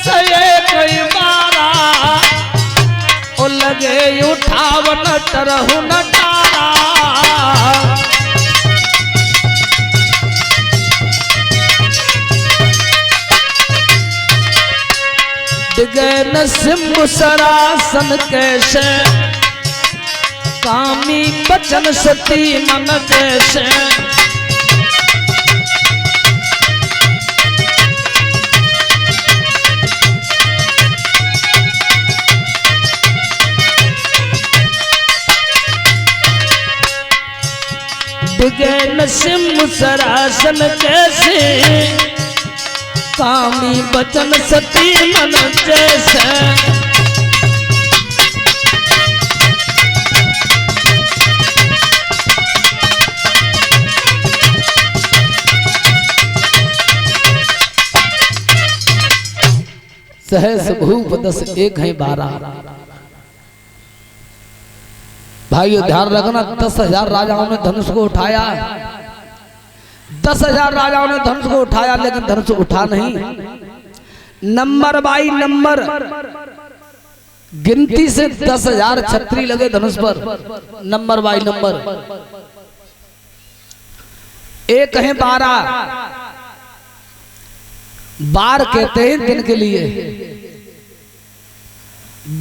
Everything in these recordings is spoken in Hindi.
दस एक बारा ओ लगे उठावन तरहु नटारा डिगे सिंह सरासन कैसे कामी बचन सती मन जैसे डिगे सिंह सरासन कैसे कामी बचन सती मन जैसे सहस भूप दस एक है 12 भाइयों ध्यान रखना 10,000 राजाओं ने धनुष को उठाया 10,000 राजाओं ने धनुष को उठाया लेकिन धनुष उठा नहीं नंबर बाई नंबर गिनती से 10,000 छत्री लगे धनुष पर नंबर बाई नंबर एक है 12 बार कहते हैं दिन के लिए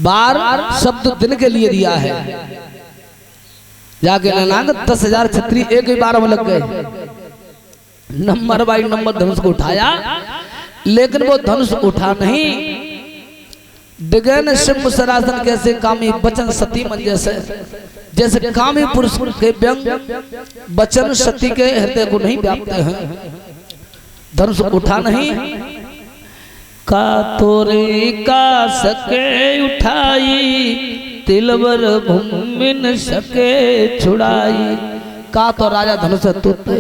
बार शब्द दिन के लिए दिया है जाके नांग 10,000 छत्री एक ही बार में लग गए नंबर बाई नंबर धनुष को उठाया लेकिन वो धनुष उठा नहीं डिगन सिंह सरासन कैसे कामी बचन सती मन जैसे जैसे कामी पुरुष के व्यंग बचन सती के हृदय को नहीं व्यापते हैं धनुष उठा नहीं का तोरे का सके उठाई तिलवर भूमिन सके छुड़ाई का तो राजा धनुष तूते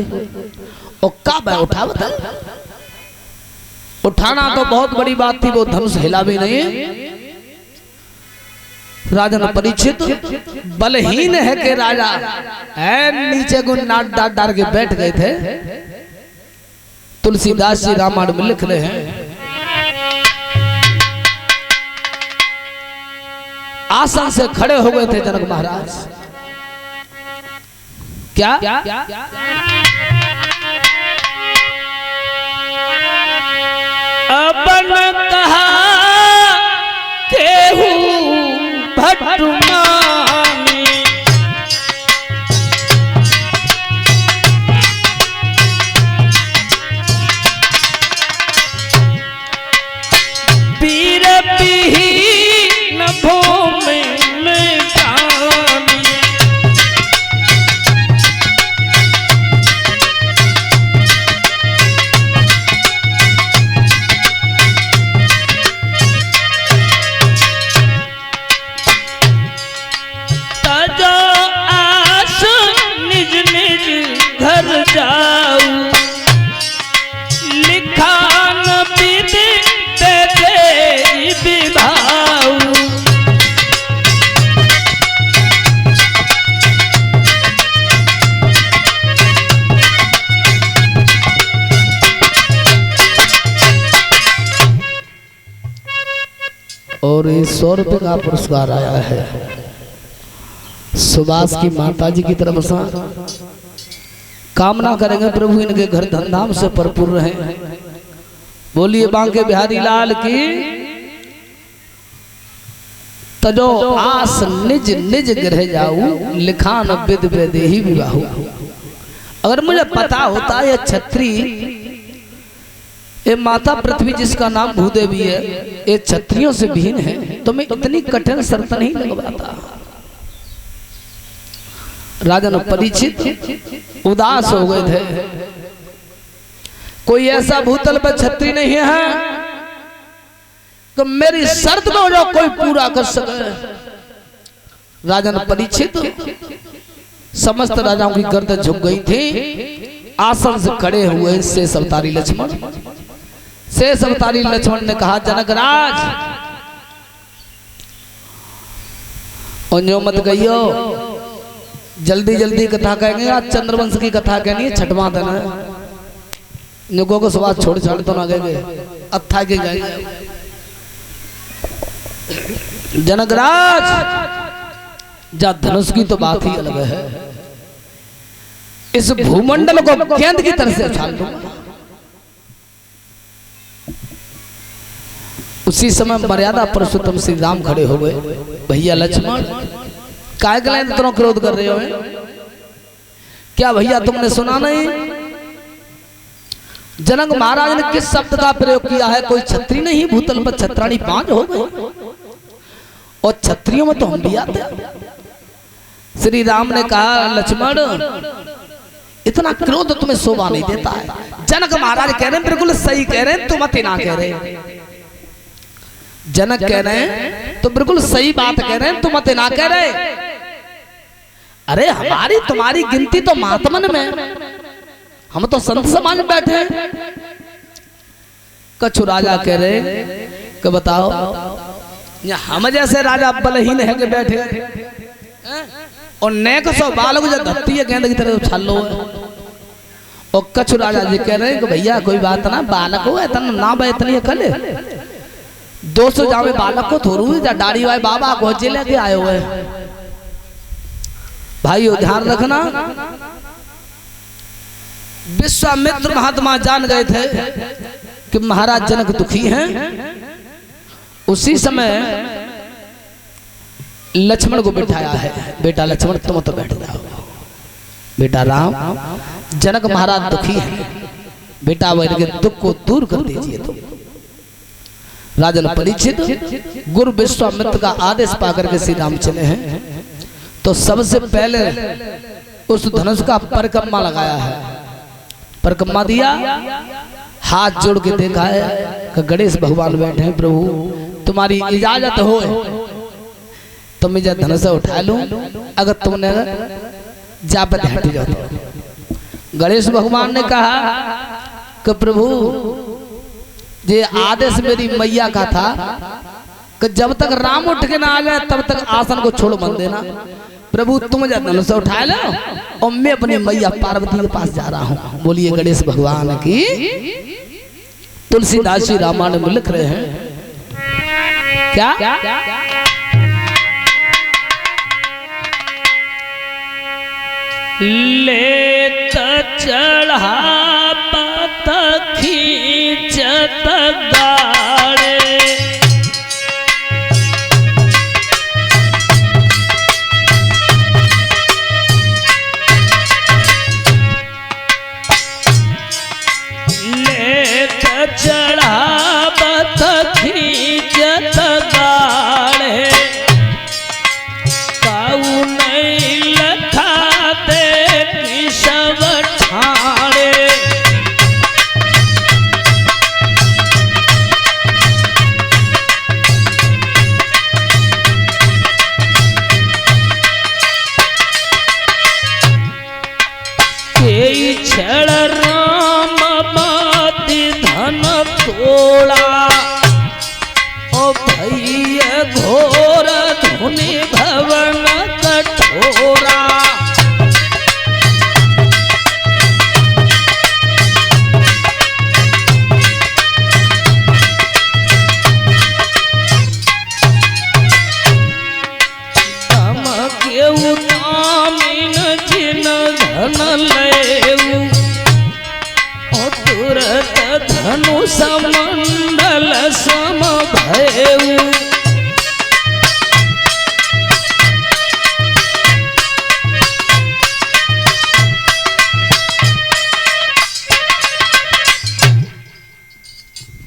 और का मैं उठा बता उठाना तो बहुत बड़ी बात थी वो धनुष हिला भी नहीं राजन परीक्षित बलहीन है के राजा है नीचे को नाट डाट डाल के बैठ गए थे तुलसीदास जी रामायण में लिख रहे हैं आसन से खड़े हो गए थे जनक महाराज क्या अपन कहा केहू भटुमानी पीर पीहीन भूमि में जानी तजो आस निज निज घर जाऊ लिखान विधि विभाऊ और इस 100 रुपए का पुरस्कार आया है सुभाष की माता जी की तरफ से कामना करेंगे प्रभु इनके घर धनधाम से भरपूर रहे बोलिए बांके बिहारी लाल की तजो आस निज निज गृह जाऊं लिखान विद वेदेही विवाहु अगर मुझे पता होता ये छत्री ये माता पृथ्वी जिसका नाम भूदेवी है ये छत्रियों से भिन्न है तो मैं इतनी कठिन शर्त नहीं लगवाता राजन परीक्षित उदास हो गए थे कोई ऐसा भूतल पर छत्री नहीं है तो मेरी शर्त को जो कोई पूरा कर सके राजन परीक्षित समस्त राजाओं की गर्दन झुक गई थी आसन से खड़े हुए शेष अवतारी लक्ष्मण शेष अवतारी लक्ष्मण ने कहा जनक राज मत गइयो जल्दी जल्दी कथा कहेंगे आज चंद्रवंश की कथा कहनी है छठवां दिन है निगो को सुबह छोड़ तो ना गए अत्था के गए जनकराज जा धनुष की तो बात ही अलग है, इस भूमंडल को गेंद की तरह से उछाल दूंगा। उसी समय मर्यादा पुरुषोत्तम श्री राम खड़े हो गए। भैया लक्ष्मण काय के लिए इतना क्रोध कर रहे हो? क्या भैया तुमने सुना नहीं? जनक महाराज ने किस शब्द का प्रयोग किया है? कोई छत्री नहीं, भूतल पर छत्राणी 5 हो गए, और छत्रियों में तो हम भी आते। श्री राम ने कहा लक्ष्मण इतना क्रोध तुम्हें शोभा नहीं देता है। जनक महाराज कह रहे हैं बिल्कुल सही कह रहे हैं, तुम मत ना कह रहे। जनक कह रहे हैं तो बिल्कुल सही बात कह रहे हैं, तुम मत ना कह रहे। अरे हमारी तुम्हारी गिनती तो महात्मन में, हम तो संत समाज में बैठे हैं। कछु राजा कह रहे कि बताओ हम जैसे राजा बलहीन है कि बैठे, और नेक सौ बालक जो धरती है गेंद की तरह उछाल लो। और कछु राजा जी कह रहे हैं कि भैया कोई बात ना, बालक हो इतना ना बैतनी कल 200 जावे बालक को थोड़ू जा दाढ़ी वाले बाबा को लेके आए हुए। भाई ध्यान रखना, विश्वामित्र महात्मा जान गए थे कि महाराज जनक दुखी हैं। उसी समय लक्ष्मण को बिठाया है, बेटा लक्ष्मण तुम तो बैठ जाओ। बेटा राम जनक महाराज दुखी हैं, बेटा वह इनके दुख को दूर कर दीजिए। तुम राजन परीक्षित गुरु विश्वामित्र का आदेश पाकर के श्री राम चले हैं। तो सबसे पहले उस धनुष का परिक्रमा लगाया है, परिक्रमा दिया, हाथ जोड़ के देखा है कि गणेश भगवान बैठे हैं। प्रभु तुम्हारी इजाजत हो तो मैं धनुष उठा लूं, अगर तुमने जापत हट जाओ। गणेश भगवान ने कहा कि प्रभु ये आदेश मेरी मैया का था कि जब तक राम उठ के ना आ जाए तब तक आसन को छोड़ मत देना। प्रभु तुम धनुष उठा लो और मैं अपनी मैया पार्वती के पास जा रहा हूँ। बोलिए गणेश भगवान की। तुलसीदास जी रामायण में लिख रहे हैं क्या, ले चढ़ा पत खींचत गाड़े, ले चढ़ा पत खींचत गाड़े, काऊ नहीं लखा दे सब ठाणे। छड़ राम बाती धन तोड़ा, ओ भैया घोर धुनि भवन कठोरा। तम केऊ तामिन जिन धन लेऊ, तुरत धनुष मंडल सम भयऊ।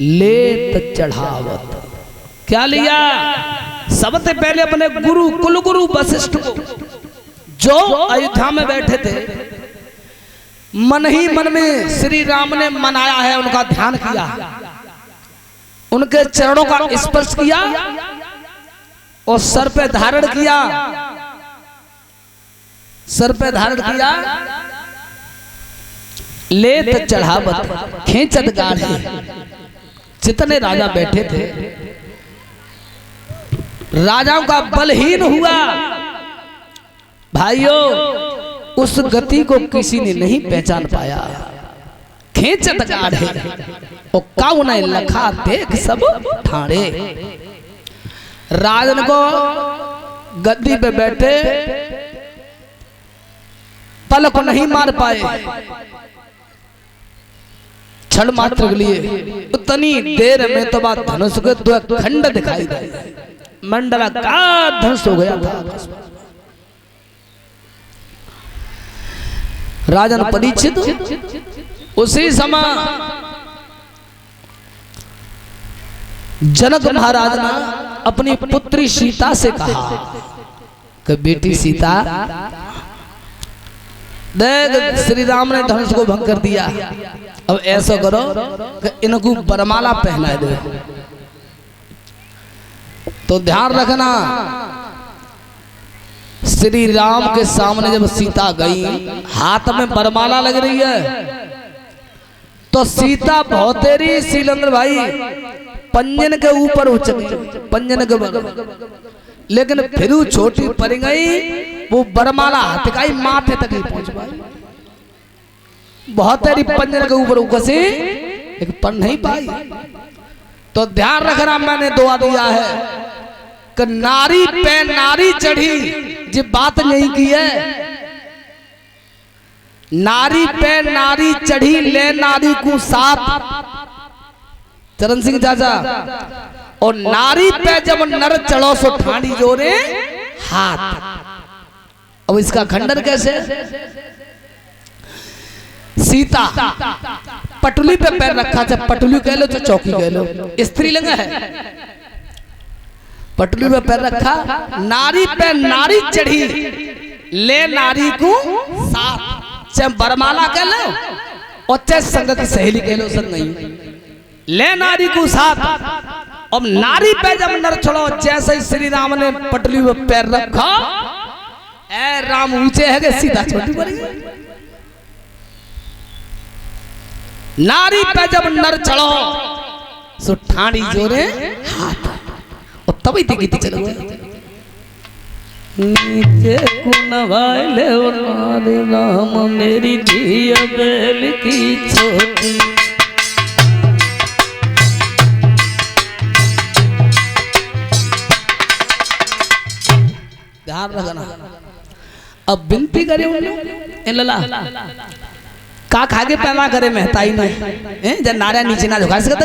लेत चढ़ावत क्या लिया? सबसे पहले अपने गुरु कुलगुरु वशिष्ठ को, जो अयोध्या में बैठे थे, मन ही मन में श्री राम ने मनाया है, उनका ध्यान किया, उनके चरणों का स्पर्श किया और सर पे धारण किया, सर पे धारण किया। लेत चढ़ावत खींचत गाड़े, जितने राजा बैठे थे राजाओं का बलहीन हुआ। भाइयों उस गति को किसी ने नहीं पहचान पाया। खींचत गाड़े और काऊ नहीं लखा देख सब ठाणे। राजन को गद्दी पे बैठे पलक नहीं मार पाए, क्षण मात्र के लिए उतनी देर में तो बात धनुष के दो खंड दिखाई दे, मंडला का धनुष हो गया था। राजन परीक्षित उसी समय जनक महाराज ने अपनी पुत्री सीता से कहा कि बेटी सीता, देख श्री राम ने धनुष को भंग कर दिया, अब ऐसा करो कि इनको बरमाला पहना दो। तो ध्यान रखना, श्री राम के सामने जब सीता गई, हाथ में बरमाला लग रही है, तो सीता भौतेरी शीलेंद्र भाई पंजन के ऊपर उचकी, पंजन के ऊपर, लेकिन फिर वो छोटी पड़ गई, वो बरमाला हटकाई माथे तक ही पहुंच पाई, भौतेरी पंजन के ऊपर उकसी लेकिन पढ़ नहीं पाई। तो ध्यान रखना, मैंने दुआ दिया है कि नारी पे नारी चढ़ी, जी बात नहीं की है, नारी पे नारी चढ़ी ले नारी को साथ, चरण सिंह चाचा, और नारी पे जब नर चढ़ो सो ठाणी जोरे हाथ। अब इसका खंडन कैसे? सीता पटुली पे पैर रखा, चाहे पटुली कह लो चाहे चौकी कह लो, स्त्रीलिंग है, पटुली पे पैर रखा, नारी पे नारी चढ़ी ले नारी को साथ, चाहे बरमाला कह लो और चाहे संग की सहेली कह लो, संग नहीं, ले नारी को साथ। अब नारी पे जब नर चढ़ो, जैसे ही श्री राम ने पटुली पे पैर रखा, ए राम ऊंचे है कि सीधा छोटी पड़ी। नारी पे जब नर चढ़ो सो ठाणी जोरे हाथ, और तभी दिखी चलो नीचे कुनवाले नारी राम मेरी धिया बैल की छोटी। ध्यान रखना, अब विनती करे उन्हें लला का खागे पैदा करे महताई ने, जब नारिया नीचे ना झुका सकता।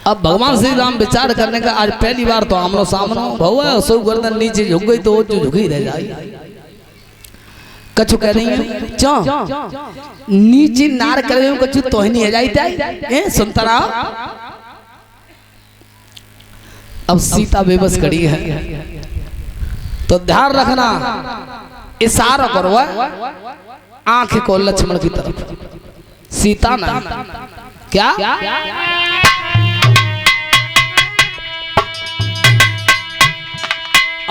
अब भगवान श्री राम विचार करने का, आज पहली बार तो आमनो सामनो भव सो गर्दन नीचे झुक गई तो जो झुकी रह जाए। कछु कह रही है चो नीचे नार कर रही हूँ, कछु तो ही नहीं है जाई, सुनता रहा। अब सीता बेबस खड़ी है, तो ध्यान रखना, इशारा करो आंख को लक्ष्मण की तरफ, सीता ना क्या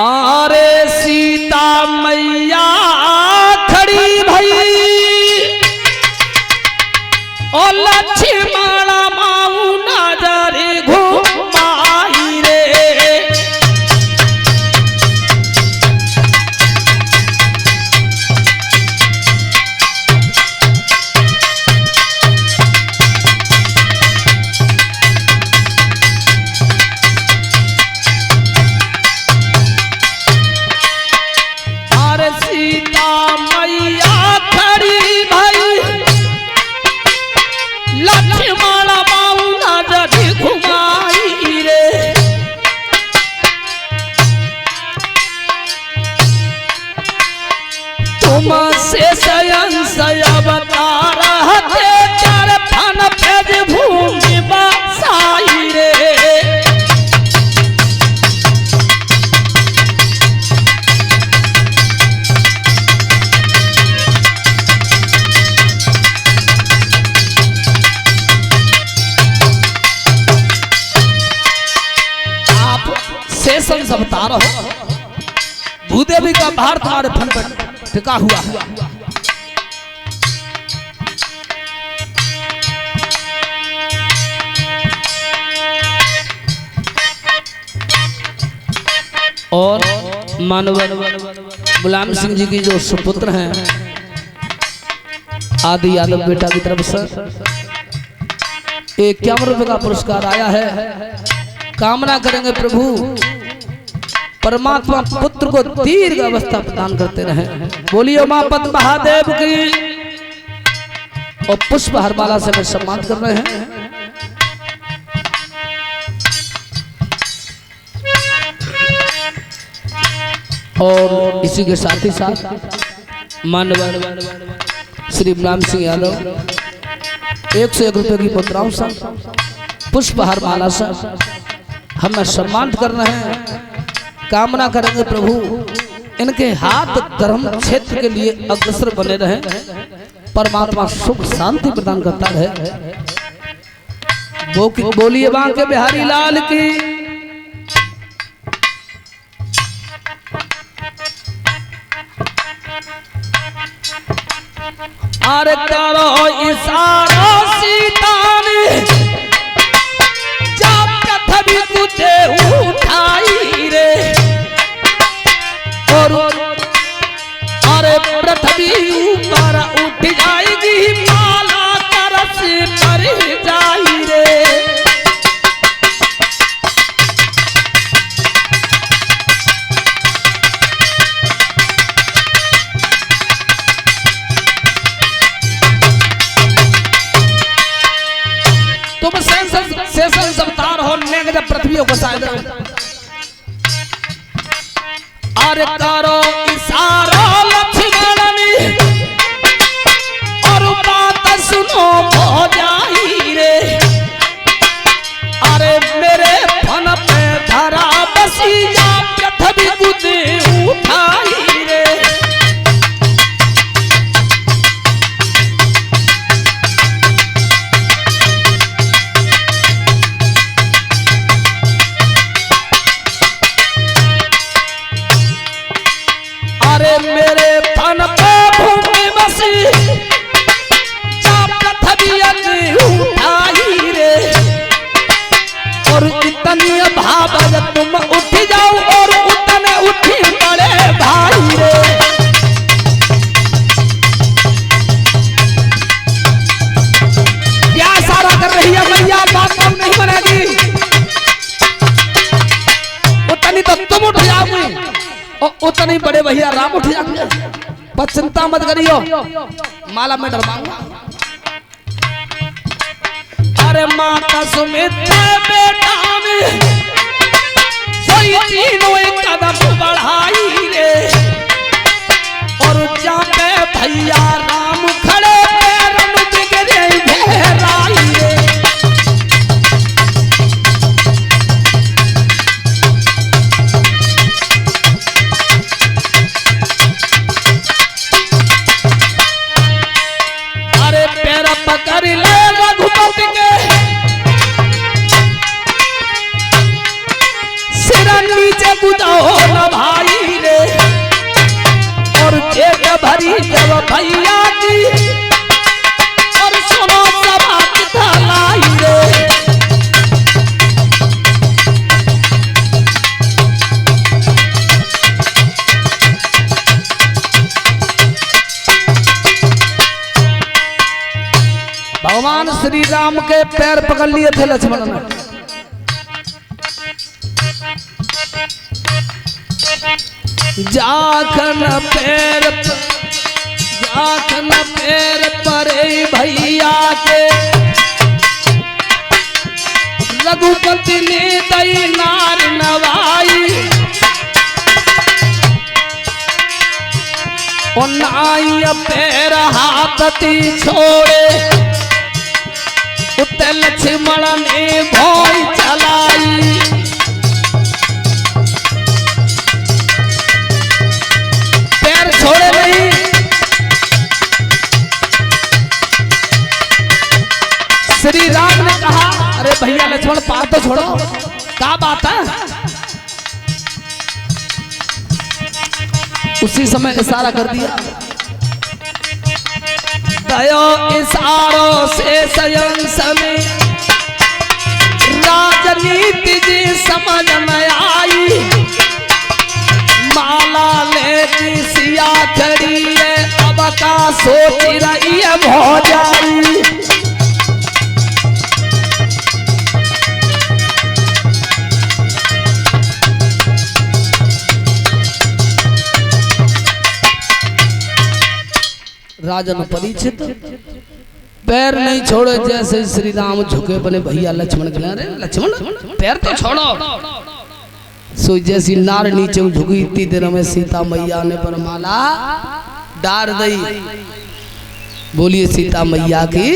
अरे सीता मैया खड़ी भई और लक्ष्मण माऊ नजर घुमाई रे। सब बता रहा भूदेवी का भार तुम्हारे फन पर टिका हुआ है। और मानवर मुलायम सिंह जी की जो सुपुत्र हैं आदि यादव बेटा की तरफ से 51 रुपए का पुरस्कार आया है। कामना करेंगे प्रभु परमात्मा पुत्र को दीर्घ अवस्था प्रदान करते रहे। बोलिए उमापति महादेव की। और पुष्प हरमाला से मैं सम्मान कर रहे हैं। और इसी के साथ ही साथ मानवर श्री राम सिंह यादव 101 रुपए की मुद्राओं से पुष्प हरमाला से हमें सम्मान कर रहे हैं। कामना करेंगे प्रभु इनके हाथ धर्म क्षेत्र के लिए अग्रसर बने रहे, परमात्मा सुख शांति प्रदान करता रहे। बोलिए बांके बिहारी लाल की। अरे करो इशारा सीता ने जब पृथ्वी तुझे उठाई रे, और अरे पृथ्वी ऊपर उठ जाएगी माला तरस पर जाई रे। तुम शेषन अवतार हो नेग जब पृथ्वी को शायद। अरे करो इशारा लक्ष्मण ने और बात सुनो हो जाई रे। अरे मेरे फन पे धरा बसी जा पृथ्वी गुदे उठाई रे। अरे मेरे फन पे भूमि बसी जा पृथ्वी उठाई रे। और इतनी भाव तुम उठ जाओ और उतने उठी बड़े भाई रे। क्या इशारा कर रही है मैया, बात कम नहीं बनेगी। उतनी तो तुम उठ जाओगे और उतने बड़े भैया राम उठ जाएंगे। पर चिंता मत करियो, माला में डरवाऊंगा। अरे माता सुमित्रा बेटा में सोई तीनों एक कदम बढ़ाई रे। और जहाँ पे भैया राम खड़े पैरन बिगड़े घेराई रे। अरे पैर पकड़ ले रघुपति के सिर नीचे गुदाओ न भाई रे। और जेब भरी जब भैया की और सुनो सभा कितना लाई रे। भगवान श्री राम के पैर पकड़ लिए थे लक्ष्मण ने। जाखन पैर परे भैया के रघुपति ने दई नार नवाई। और नाई पैर हाथती छोड़े उते लक्ष्मण ने भोई चलाई। पैर छोड़े नहीं। श्री राम ने कहा अरे भैया लक्ष्मण पार तो छोड़ो, क्या बात है। उसी समय इशारा कर दिया। दयो इशारों से स्वयं समय राजनीति जी समझ में आई। माला लेती सिया खड़ी है अब का सोच रही है भौजाई। राजन परीक्षित पैर नहीं छोड़े, जैसे श्री राम झुके बने भैया लक्ष्मण के, अरे लक्ष्मण पैर तो छोड़ो। सो जैसी नार नीचे झुकी, इतनी देर में सीता मैया ने परमाला डार दी। बोलिए सीता मैया की,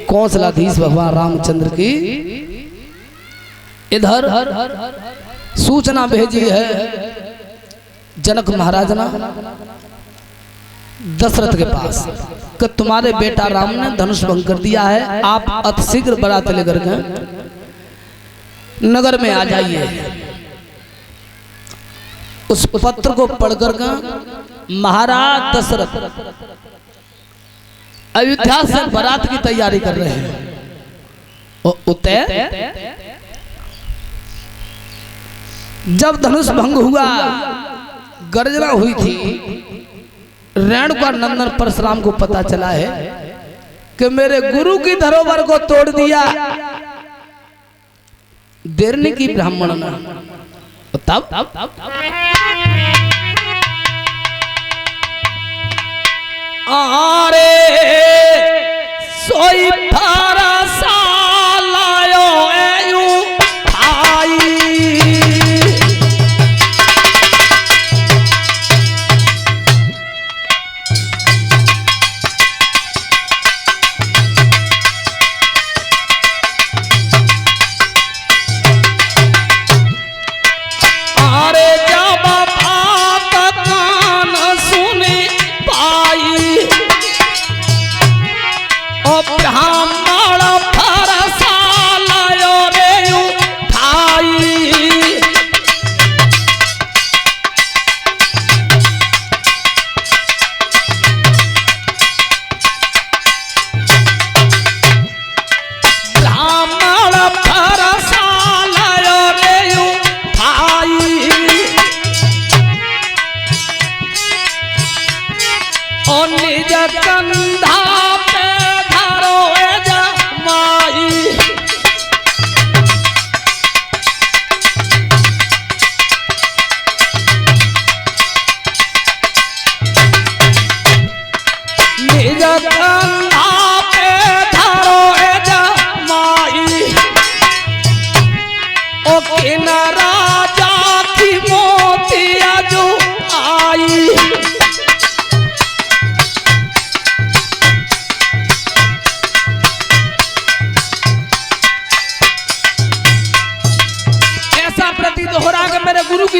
कौशलाधीश भगवान रामचंद्र की। इधर सूचना भेजी है जनक महाराज ने दशरथ के पास कि तुम्हारे बेटा राम ने धनुष भंग कर दिया है, आप अतिशीघ्र बारात लेकर के नगर में आ जाइए। उस पत्र को पढ़कर के महाराज दशरथ अयोध्या से बारात की तैयारी कर रहे हैं। उतय जब धनुष भंग हुआ, गर्जना हुई थी, रेणुका नंदन परशुराम को पता चला है कि मेरे गुरु की धरोहर को तोड़ दिया। देर नहीं की ब्राह्मण ने, तब आरे सोई थारा सालायो एयू आई।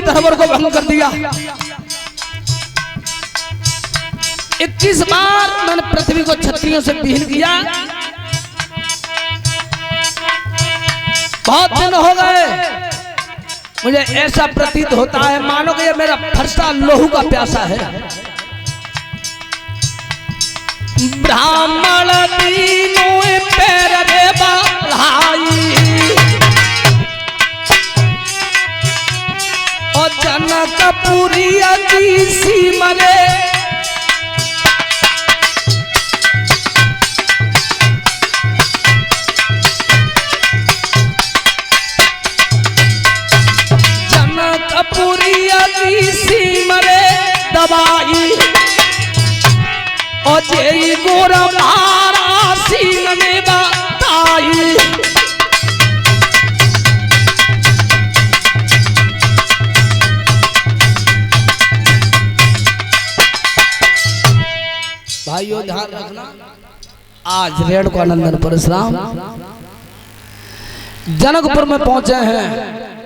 धरोहर को भंग कर दिया। 21 बार मैंने पृथ्वी को क्षत्रियों से विहीन किया। बहुत दिन हो गए, मुझे ऐसा प्रतीत होता है मानो कि ये मेरा फरसा लोहू का प्यासा है। ब्राह्मण दीनों पैर रे बढ़ाई, और जनकपुरी अतीसी मरे। जनकपुरी अतीसी मरे दबाई, और जय गोरा मारा सीन में बताई। भाइयों ध्यान रखना, आज रेणुका नंदन परशुराम जनकपुर में पहुंचे हैं।